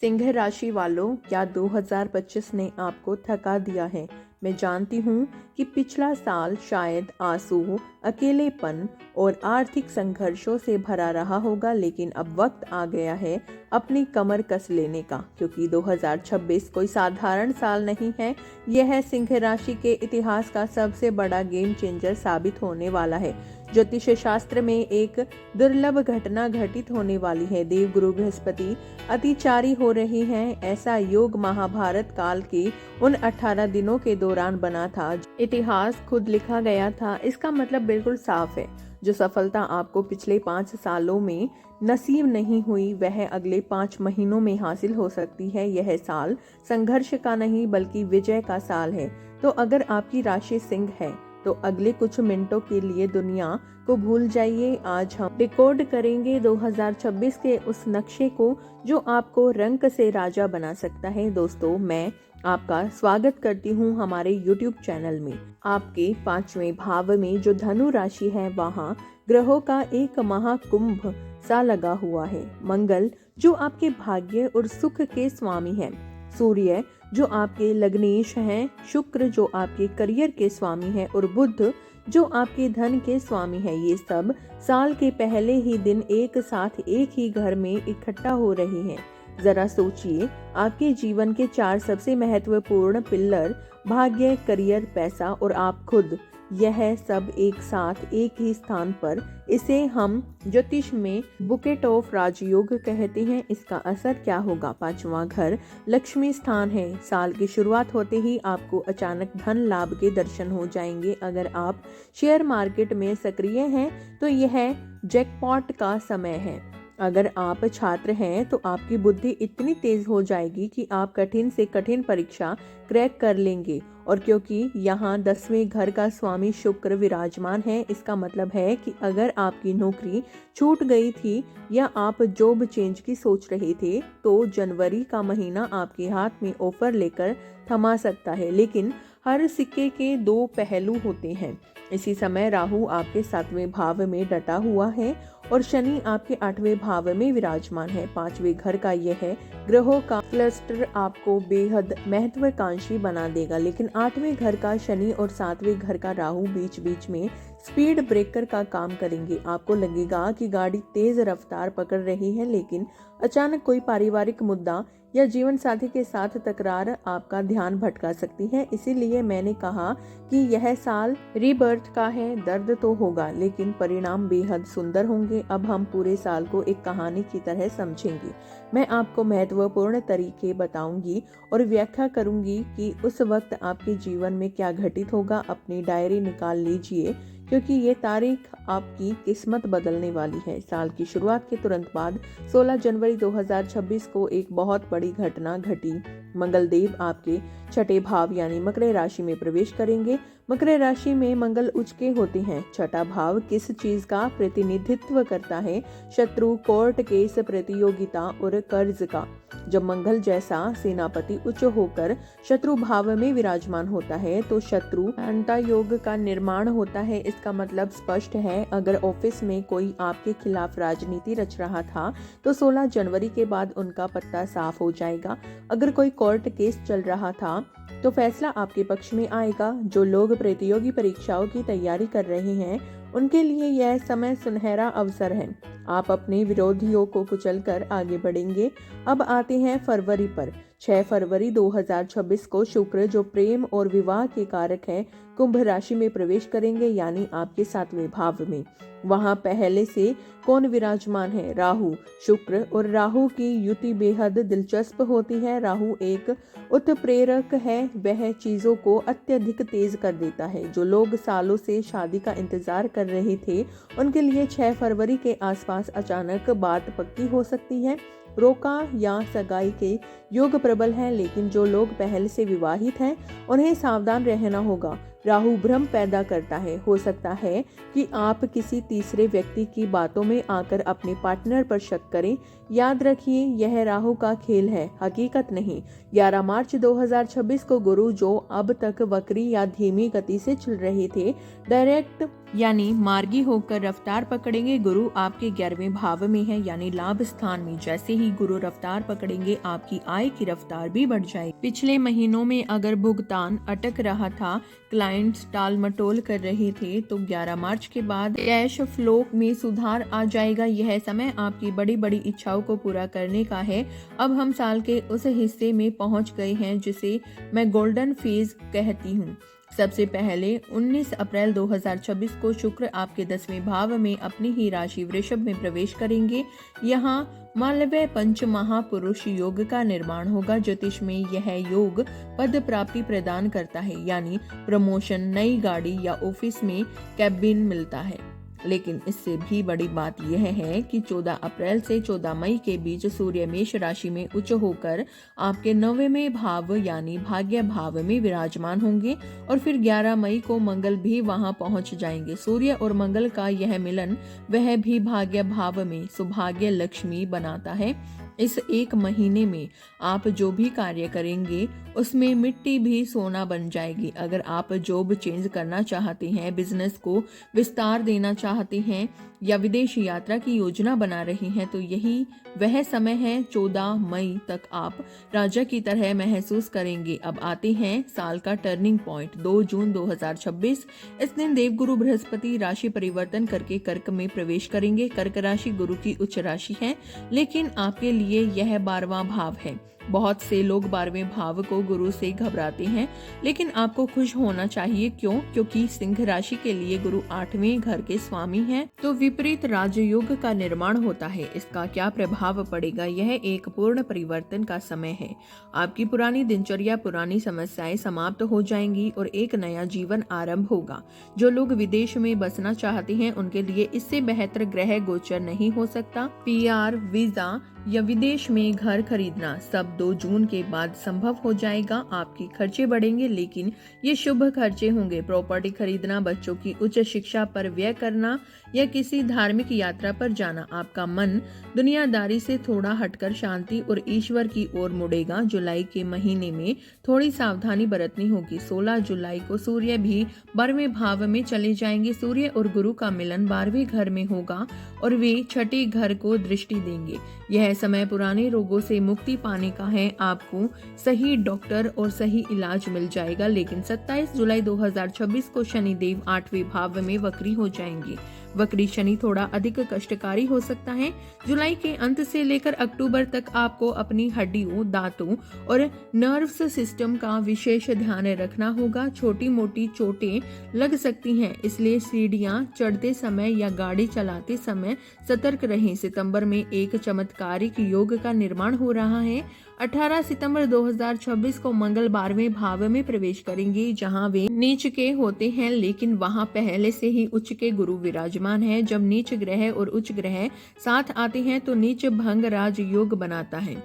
सिंह राशि वालों, क्या 2025 ने आपको थका दिया है? मैं जानती हूँ कि पिछला साल शायद आंसू, अकेलेपन और आर्थिक संघर्षों से भरा रहा होगा, लेकिन अब वक्त आ गया है अपनी कमर कस लेने का, क्योंकि 2026 कोई साधारण साल नहीं है। यह सिंह राशि के इतिहास का सबसे बड़ा गेम चेंजर साबित होने वाला है। ज्योतिष शास्त्र में एक दुर्लभ घटना घटित होने वाली है। देवगुरु बृहस्पति अतिचारी हो रही हैं। ऐसा योग महाभारत काल के उन 18 दिनों के दौरान बना था। इतिहास खुद लिखा गया था। इसका मतलब बिल्कुल साफ है। जो सफलता आपको पिछले 5 सालों में नसीब नहीं हुई, वह अगले 5 महीनों में हासिल हो सकती है। यह साल संघर्ष का नहीं बल्कि विजय का साल है। तो अगर आपकी राशि सिंह है तो अगले कुछ मिनटों के लिए दुनिया को भूल जाइए। आज हम रिकॉर्ड करेंगे 2026 के उस नक्शे को जो आपको रंक से राजा बना सकता है। दोस्तों, मैं आपका स्वागत करती हूँ हमारे YouTube चैनल में। आपके 5वें भाव में जो धनु राशि है, वहाँ ग्रहों का एक महाकुंभ सा लगा हुआ है। मंगल जो आपके भाग्य और सुख के स्वामी है, सूर्य जो आपके लग्नेश हैं, शुक्र जो आपके करियर के स्वामी हैं और बुध जो आपके धन के स्वामी है। ये सब साल के पहले ही दिन एक साथ एक ही घर में इकट्ठा हो रहे हैं। जरा सोचिए, आपके जीवन के 4 सबसे महत्वपूर्ण पिलर, भाग्य, करियर, पैसा और आप खुद, यह सब एक साथ एक ही स्थान पर, इसे हम ज्योतिष में बुकेट ऑफ राजयोग कहते हैं। इसका असर क्या होगा? 5वां घर लक्ष्मी स्थान है। साल की शुरुआत होते ही आपको अचानक धन लाभ के दर्शन हो जाएंगे। अगर आप शेयर मार्केट में सक्रिय हैं तो यह जैकपॉट का समय है। अगर आप छात्र हैं तो आपकी बुद्धि इतनी तेज हो जाएगी कि आप कठिन से कठिन परीक्षा क्रैक कर लेंगे। और क्योंकि यहाँ 10वें घर का स्वामी शुक्र विराजमान है, इसका मतलब है कि अगर आपकी नौकरी छूट गई थी या आप जॉब चेंज की सोच रहे थे, तो जनवरी का महीना आपके हाथ में ऑफर लेकर थमा सकता है। लेकिन हर सिक्के के 2 पहलू होते हैं। इसी समय राहु आपके 7वें भाव में डटा हुआ है और शनि आपके 8वें भाव में विराजमान है। 5वें घर का यह ग्रहों का क्लस्टर आपको बेहद महत्वाकांक्षी बना देगा, लेकिन 8वें घर का शनि और 7वें घर का राहु बीच बीच में स्पीड ब्रेकर का काम करेंगे। आपको लगेगा कि गाड़ी तेज रफ्तार पकड़ रही है, लेकिन अचानक कोई पारिवारिक मुद्दा या जीवन साथी के साथ तकरार आपका ध्यान भटका सकती है। इसीलिए मैंने कहा कि यह साल रीबर्थ का है। दर्द तो होगा, लेकिन परिणाम बेहद सुंदर होंगे। अब हम पूरे साल को एक कहानी की तरह समझेंगे। मैं आपको महत्वपूर्ण तरीके बताऊंगी और व्याख्या करूंगी कि उस वक्त आपके जीवन में क्या घटित होगा। अपनी डायरी निकाल लीजिए, क्योंकि ये तारीख आपकी किस्मत बदलने वाली है। साल की शुरुआत के तुरंत बाद 16 जनवरी 2026 को एक बहुत बड़ी घटना घटी। मंगलदेव आपके 6ठे भाव यानी मकर राशि में प्रवेश करेंगे। मकर राशि में मंगल उच्च के होते हैं। 6ठा भाव किस चीज का प्रतिनिधित्व करता है? शत्रु, कोर्ट केस, प्रतियोगिता और कर्ज का। जब मंगल जैसा सेनापति उच्च होकर शत्रु भाव में विराजमान होता है तो शत्रु अंता योग का निर्माण होता है। इसका मतलब स्पष्ट है। अगर ऑफिस में कोई आपके खिलाफ राजनीति रच रहा था तो 16 जनवरी के बाद उनका पत्ता साफ हो जाएगा। अगर कोई कोर्ट केस चल रहा था तो फैसला आपके पक्ष में आएगा। जो लोग प्रतियोगी परीक्षाओं की तैयारी कर रहे हैं, उनके लिए यह समय सुनहरा अवसर है। आप अपने विरोधियों को कुचलकर आगे बढ़ेंगे। अब आते हैं फरवरी पर। 6 फरवरी 2026 को शुक्र जो प्रेम और विवाह के कारक है, कुंभ राशि में प्रवेश करेंगे, यानी आपके 7वें भाव में। वहां पहले से कौन विराजमान है? राहु। शुक्र और राहु की युति बेहद दिलचस्प होती है। राहु एक उत्प्रेरक है। वह चीजों को अत्यधिक तेज कर देता है। जो लोग सालों से शादी का इंतजार कर रहे थे, उनके लिए 6 फरवरी के आसपास अचानक बात पक्की हो सकती है। रोका या सगाई के योग प्रबल हैं, लेकिन जो लोग पहले से विवाहित हैं उन्हें सावधान रहना होगा। राहु भ्रम पैदा करता है। हो सकता है कि आप किसी तीसरे व्यक्ति की बातों में आकर अपने पार्टनर पर शक करें। याद रखिए, यह राहु का खेल है, हकीकत नहीं। 11 मार्च 2026 को गुरु, जो अब तक वक्री या धीमी गति से चल रहे थे, डायरेक्ट यानी मार्गी होकर रफ्तार पकड़ेंगे। गुरु आपके 11वें भाव में है यानी लाभ स्थान में। जैसे ही गुरु रफ्तार पकड़ेंगे, आपकी आय की रफ्तार भी बढ़ जाएगी। पिछले महीनों में अगर भुगतान अटक रहा था, क्लाइंट्स टाल मटोल कर रहे थे, तो 11 मार्च के बाद कैश फ्लो में सुधार आ जाएगा। यह समय आपकी बड़ी बड़ी इच्छाओं को पूरा करने का है। अब हम साल के उस हिस्से में पहुंच गए हैं जिसे मैं गोल्डन फेज कहती हूँ। सबसे पहले 19 अप्रैल 2026 को शुक्र आपके 10वें भाव में अपनी ही राशि वृषभ में प्रवेश करेंगे। यहाँ मालव्य पंच महापुरुष योग का निर्माण होगा। ज्योतिष में यह योग पद प्राप्ति प्रदान करता है, यानी प्रमोशन, नई गाड़ी या ऑफिस में कैबिन मिलता है। लेकिन इससे भी बड़ी बात यह है कि 14 अप्रैल से 14 मई के बीच सूर्य मेष राशि में उच्च होकर आपके 9वें भाव यानी भाग्य भाव में विराजमान होंगे और फिर 11 मई को मंगल भी वहां पहुंच जाएंगे। सूर्य और मंगल का यह मिलन वह भी भाग्य भाव में सौभाग्य लक्ष्मी बनाता है। इस एक महीने में आप जो भी कार्य करेंगे उसमें मिट्टी भी सोना बन जाएगी। अगर आप जॉब चेंज करना चाहते हैं, बिजनेस को विस्तार देना चाहते हैं या विदेश यात्रा की योजना बना रहे हैं, तो यही वह समय है। 14 मई तक आप राजा की तरह महसूस करेंगे। अब आते हैं साल का टर्निंग पॉइंट, 2 जून 2026। इस दिन देवगुरु बृहस्पति राशि परिवर्तन करके कर्क में प्रवेश करेंगे। कर्क राशि गुरु की उच्च राशि है, लेकिन आपके लिए यह 12वां भाव है। बहुत से लोग 12वें भाव को गुरु से घबराते हैं, लेकिन आपको खुश होना चाहिए। क्यों? क्योंकि सिंह राशि के लिए गुरु 8वें घर के स्वामी हैं, तो विपरीत राजयोग का निर्माण होता है। इसका क्या प्रभाव पड़ेगा? यह एक पूर्ण परिवर्तन का समय है। आपकी पुरानी दिनचर्या, पुरानी समस्याएं समाप्त हो जाएंगी और एक नया जीवन आरंभ होगा। जो लोग विदेश में बसना चाहते हैं, उनके लिए इससे बेहतर ग्रह गोचर नहीं हो सकता। PR, वीजा या विदेश में घर खरीदना सब 2 जून के बाद संभव हो जाएगा। आपके खर्चे बढ़ेंगे, लेकिन ये शुभ खर्चे होंगे। प्रॉपर्टी खरीदना, बच्चों की उच्च शिक्षा पर व्यय करना या किसी धार्मिक यात्रा पर जाना। आपका मन दुनियादारी से थोड़ा हटकर शांति और ईश्वर की ओर मुड़ेगा। जुलाई के महीने में थोड़ी सावधानी बरतनी होगी। 16 जुलाई को सूर्य भी 12वें भाव में चले जाएंगे। सूर्य और गुरु का मिलन 12वें घर में होगा और वे 6ठे घर को दृष्टि देंगे। यह समय पुराने रोगों से मुक्ति पाने का है। आपको सही डॉक्टर और सही इलाज मिल जाएगा। लेकिन 27 जुलाई 2026 को शनिदेव 8वें भाव में वक्री हो जाएंगे। वक्री शनि थोड़ा अधिक कष्टकारी हो सकता है। जुलाई के अंत से लेकर अक्टूबर तक आपको अपनी हड्डियों, दांतों और नर्व्स सिस्टम का विशेष ध्यान रखना होगा। छोटी मोटी चोटें लग सकती हैं, इसलिए सीढ़ियां चढ़ते समय या गाड़ी चलाते समय सतर्क रहें। सितंबर में एक चमत्कारिक योग का निर्माण हो रहा है। 18 सितंबर 2026 को मंगल 12वें भाव में प्रवेश करेंगे, जहां वे नीच के होते हैं, लेकिन वहां पहले से ही उच्च के गुरु विराजमान है। जब नीच ग्रह और उच्च ग्रह साथ आते हैं तो नीच भंग राज योग बनाता है।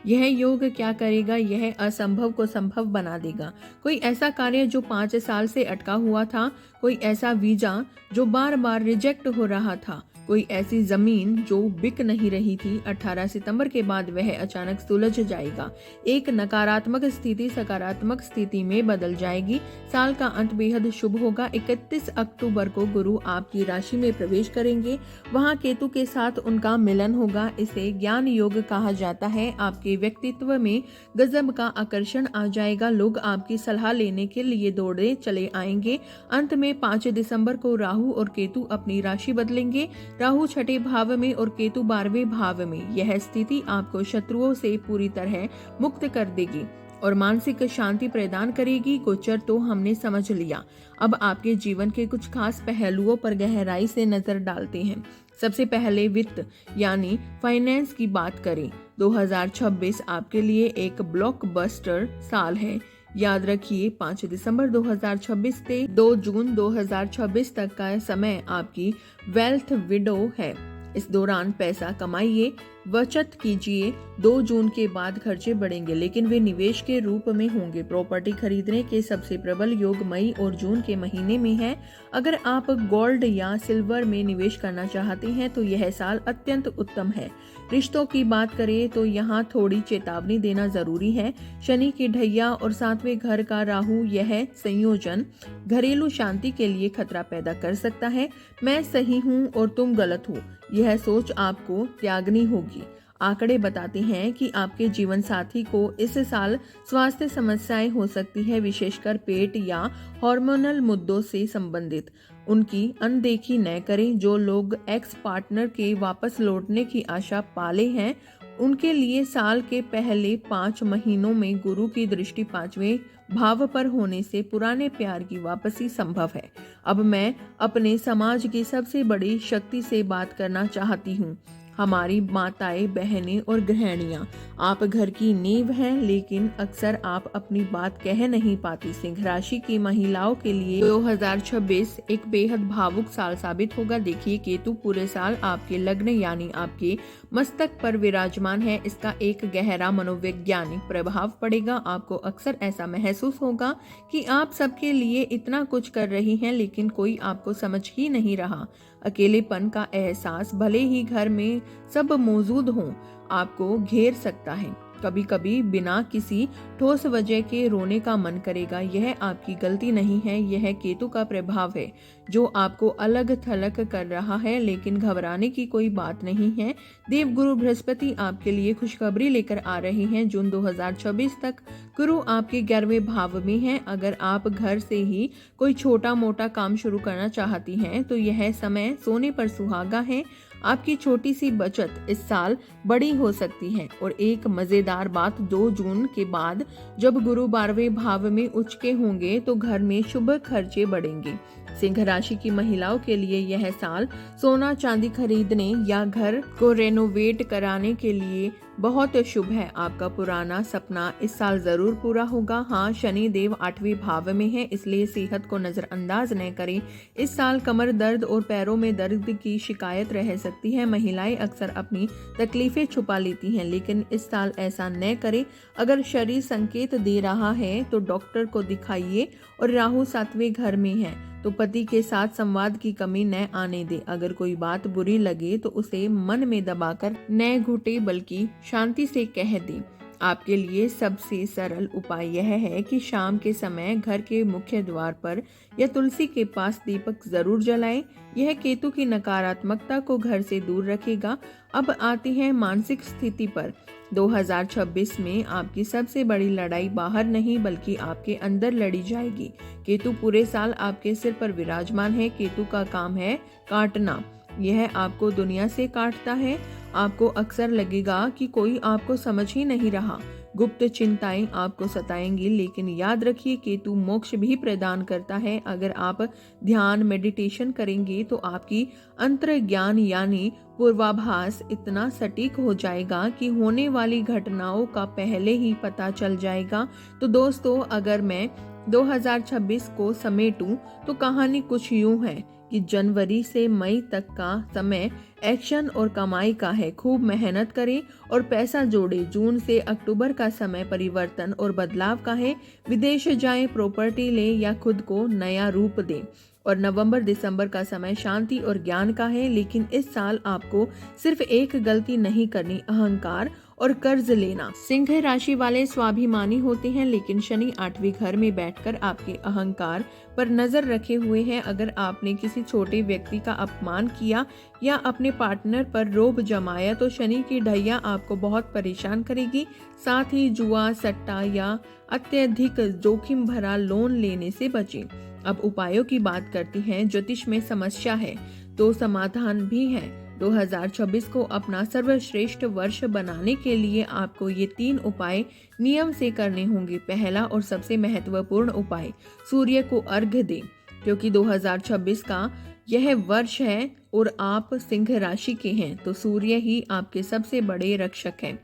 यह योग क्या करेगा? यह असंभव को संभव बना देगा। कोई ऐसा कार्य जो 5 साल से अटका हुआ था, कोई ऐसा वीजा जो बार बार रिजेक्ट हो रहा था, कोई ऐसी जमीन जो बिक नहीं रही थी, 18 सितंबर के बाद वह अचानक सुलझ जाएगा। एक नकारात्मक स्थिति सकारात्मक स्थिति में बदल जाएगी। साल का अंत बेहद शुभ होगा। 31 अक्टूबर को गुरु आपकी राशि में प्रवेश करेंगे। वहां केतु के साथ उनका मिलन होगा। इसे ज्ञान योग कहा जाता है। आपके व्यक्तित्व में गजब का आकर्षण आ जाएगा। लोग आपकी सलाह लेने के लिए दौड़े चले आएंगे। अंत में 5 दिसंबर को राहु और केतु अपनी राशि बदलेंगे। राहु 6ठे भाव में और केतु 12वें भाव में। यह स्थिति आपको शत्रुओं से पूरी तरह मुक्त कर देगी और मानसिक शांति प्रदान करेगी। गोचर तो हमने समझ लिया, अब आपके जीवन के कुछ खास पहलुओं पर गहराई से नजर डालते हैं। सबसे पहले वित्त यानी फाइनेंस की बात करें। 2026 आपके लिए एक ब्लॉकबस्टर साल है। याद रखिए, 5 दिसंबर 2026 से 2 जून 2026 तक का समय आपकी वेल्थ विंडो है। इस दौरान पैसा कमाइए, बचत कीजिए। 2 जून के बाद खर्चे बढ़ेंगे लेकिन वे निवेश के रूप में होंगे। प्रॉपर्टी खरीदने के सबसे प्रबल योग मई और जून के महीने में है। अगर आप गोल्ड या सिल्वर में निवेश करना चाहते हैं तो यह साल अत्यंत उत्तम है। रिश्तों की बात करें तो यहाँ थोड़ी चेतावनी देना जरूरी है। शनि की ढैया और 7वें घर का राहु, यह संयोजन घरेलू शांति के लिए खतरा पैदा कर सकता है। मैं सही हूँ और तुम गलत हो, यह सोच आपको त्यागनी होगी। आंकड़े बताते हैं कि आपके जीवन साथी को इस साल स्वास्थ्य समस्याएं हो सकती है, विशेषकर पेट या हार्मोनल मुद्दों से संबंधित। उनकी अनदेखी न करें। जो लोग एक्स पार्टनर के वापस लौटने की आशा पाले हैं, उनके लिए साल के पहले 5 महीनों में गुरु की दृष्टि 5वें भाव पर होने से पुराने प्यार की वापसी संभव है। अब मैं अपने समाज की सबसे बड़ी शक्ति से बात करना चाहती हूँ, हमारी माताएं, बहनें और गृहिणियां। आप घर की नींव हैं, लेकिन अक्सर आप अपनी बात कह नहीं पाती। सिंह राशि की महिलाओं के लिए 2026 एक बेहद भावुक साल साबित होगा। देखिए, केतु पूरे साल आपके लग्न यानी आपके मस्तक पर विराजमान है। इसका एक गहरा मनोवैज्ञानिक प्रभाव पड़ेगा। आपको अक्सर ऐसा महसूस होगा कि आप सबके लिए इतना कुछ कर रही हैं, लेकिन कोई आपको समझ ही नहीं रहा। अकेलेपन का एहसास, भले ही घर में सब मौजूद हों, आपको घेर सकता है। कभी कभी बिना किसी ठोस वजह के रोने का मन करेगा। यह आपकी गलती नहीं है, यह केतु का प्रभाव है जो आपको अलग थलग कर रहा है, लेकिन घबराने की कोई बात नहीं है। देवगुरु बृहस्पति आपके लिए खुशखबरी लेकर आ रहे हैं। जून 2026 तक गुरु आपके 11वें भाव में है। अगर आप घर से ही कोई छोटा मोटा काम शुरू करना चाहती हैं तो यह समय सोने पर सुहागा है। आपकी छोटी सी बचत इस साल बड़ी हो सकती है। और एक मजेदार बात, 2 जून के बाद जब गुरु 12वें भाव में उच्च के होंगे तो घर में शुभ खर्चे बढ़ेंगे। सिंह राशि की महिलाओं के लिए यह साल सोना चांदी खरीदने या घर को रेनोवेट कराने के लिए बहुत शुभ है। आपका पुराना सपना इस साल जरूर पूरा होगा। हाँ, शनि देव 8वें भाव में है, इसलिए सेहत को नजरअंदाज न करें। इस साल कमर दर्द और पैरों में दर्द की शिकायत रह सकती है। महिलाएं अक्सर अपनी तकलीफें छुपा लेती हैं, लेकिन इस साल ऐसा न करें। अगर शरीर संकेत दे रहा है तो डॉक्टर को दिखाइए। और राहु 7वें घर में है तो पति के साथ संवाद की कमी न आने दे। अगर कोई बात बुरी लगे तो उसे मन में दबाकर न घुटे, बल्कि शांति से कह दे। आपके लिए सबसे सरल उपाय यह है कि शाम के समय घर के मुख्य द्वार पर या तुलसी के पास दीपक जरूर जलाएं। यह केतु की नकारात्मकता को घर से दूर रखेगा। अब आती है मानसिक स्थिति पर। 2026 में आपकी सबसे बड़ी लड़ाई बाहर नहीं बल्कि आपके अंदर लड़ी जाएगी। केतु पूरे साल आपके सिर पर विराजमान है। केतु का काम है काटना। यह आपको दुनिया से काटता है। आपको अक्सर लगेगा कि कोई आपको समझ ही नहीं रहा। गुप्त चिंताएं आपको सताएंगी, लेकिन याद रखिए केतु मोक्ष भी प्रदान करता है। अगर आप ध्यान मेडिटेशन करेंगे तो आपकी अंतर्ज्ञान यानी पूर्वाभास इतना सटीक हो जाएगा कि होने वाली घटनाओं का पहले ही पता चल जाएगा। तो दोस्तों, अगर मैं 2026 को समेटूं तो कहानी कुछ यूं है कि जनवरी से मई तक का समय एक्शन और कमाई का है। खूब मेहनत करें और पैसा जोड़ें। जून से अक्टूबर का समय परिवर्तन और बदलाव का है। विदेश जाएं, प्रॉपर्टी लें या खुद को नया रूप दें। और नवंबर दिसंबर का समय शांति और ज्ञान का है। लेकिन इस साल आपको सिर्फ एक गलती नहीं करनी, अहंकार और कर्ज लेना। सिंह राशि वाले स्वाभिमानी होते हैं, लेकिन शनि 8वें घर में बैठकर आपके अहंकार पर नजर रखे हुए हैं। अगर आपने किसी छोटे व्यक्ति का अपमान किया या अपने पार्टनर पर रोब जमाया तो शनि की ढैया आपको बहुत परेशान करेगी। साथ ही जुआ, सट्टा या अत्यधिक जोखिम भरा लोन लेने से बचें। अब उपायों की बात करते हैं। ज्योतिष में समस्या है तो समाधान भी है। 2026 को अपना सर्वश्रेष्ठ वर्ष बनाने के लिए आपको ये 3 उपाय नियम से करने होंगे। पहला और सबसे महत्वपूर्ण उपाय, सूर्य को अर्घ्य दें, क्योंकि 2026 का यह वर्ष है और आप सिंह राशि के हैं तो सूर्य ही आपके सबसे बड़े रक्षक हैं।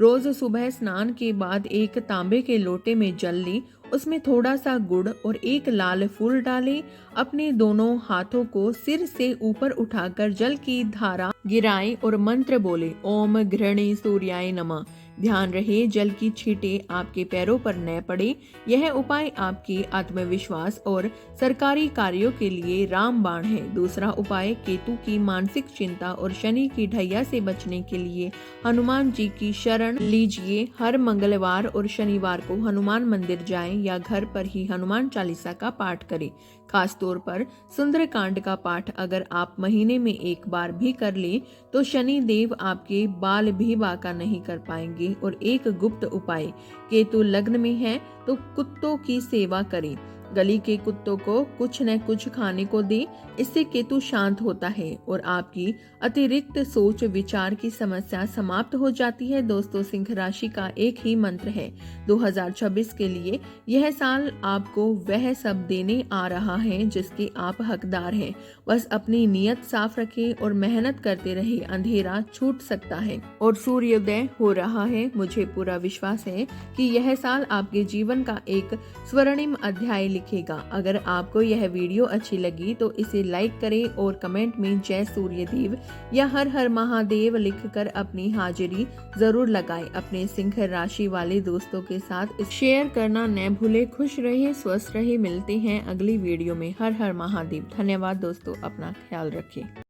रोज सुबह स्नान के बाद एक तांबे के लोटे में जल ली, उसमें थोड़ा सा गुड़ और एक लाल फूल डालें। अपने दोनों हाथों को सिर से ऊपर उठाकर जल की धारा गिराएं और मंत्र बोले, ओम घृणी सूर्याय नमः। ध्यान रहे जल की छींटें आपके पैरों पर न पड़े। यह उपाय आपके आत्मविश्वास और सरकारी कार्यों के लिए रामबाण है। दूसरा उपाय, केतु की मानसिक चिंता और शनि की ढैया से बचने के लिए हनुमान जी की शरण लीजिए। हर मंगलवार और शनिवार को हनुमान मंदिर जाएं या घर पर ही हनुमान चालीसा का पाठ करें। खास तौर पर सुंदरकांड का पाठ अगर आप महीने में एक बार भी कर ले तो शनि देव आपके बाल भी बांका नहीं कर पाएंगे। और एक गुप्त उपाय, केतु लग्न में है तो कुत्तों की सेवा करें। गली के कुत्तों को कुछ न कुछ खाने को दे, इससे केतु शांत होता है और आपकी अतिरिक्त सोच विचार की समस्या समाप्त हो जाती है। दोस्तों, सिंह राशि का एक ही मंत्र है 2026 के लिए। यह साल आपको वह सब देने आ रहा है जिसके आप हकदार हैं। बस अपनी नीयत साफ रखें और मेहनत करते रहे। अंधेरा छूट सकता है और सूर्योदय हो रहा है। मुझे पूरा विश्वास है कि यह साल आपके जीवन का एक स्वर्णिम अध्याय लिखेगा। अगर आपको यह वीडियो अच्छी लगी तो इसे लाइक करें और कमेंट में जय सूर्यदेव या हर हर महादेव लिखकर अपनी हाजिरी जरूर लगाएं। अपने सिंह राशि वाले दोस्तों के साथ शेयर करना न भूले। खुश रहे, स्वस्थ रहे। मिलते हैं अगली वीडियो में। हर हर महादेव। धन्यवाद दोस्तों, अपना ख्याल रखें।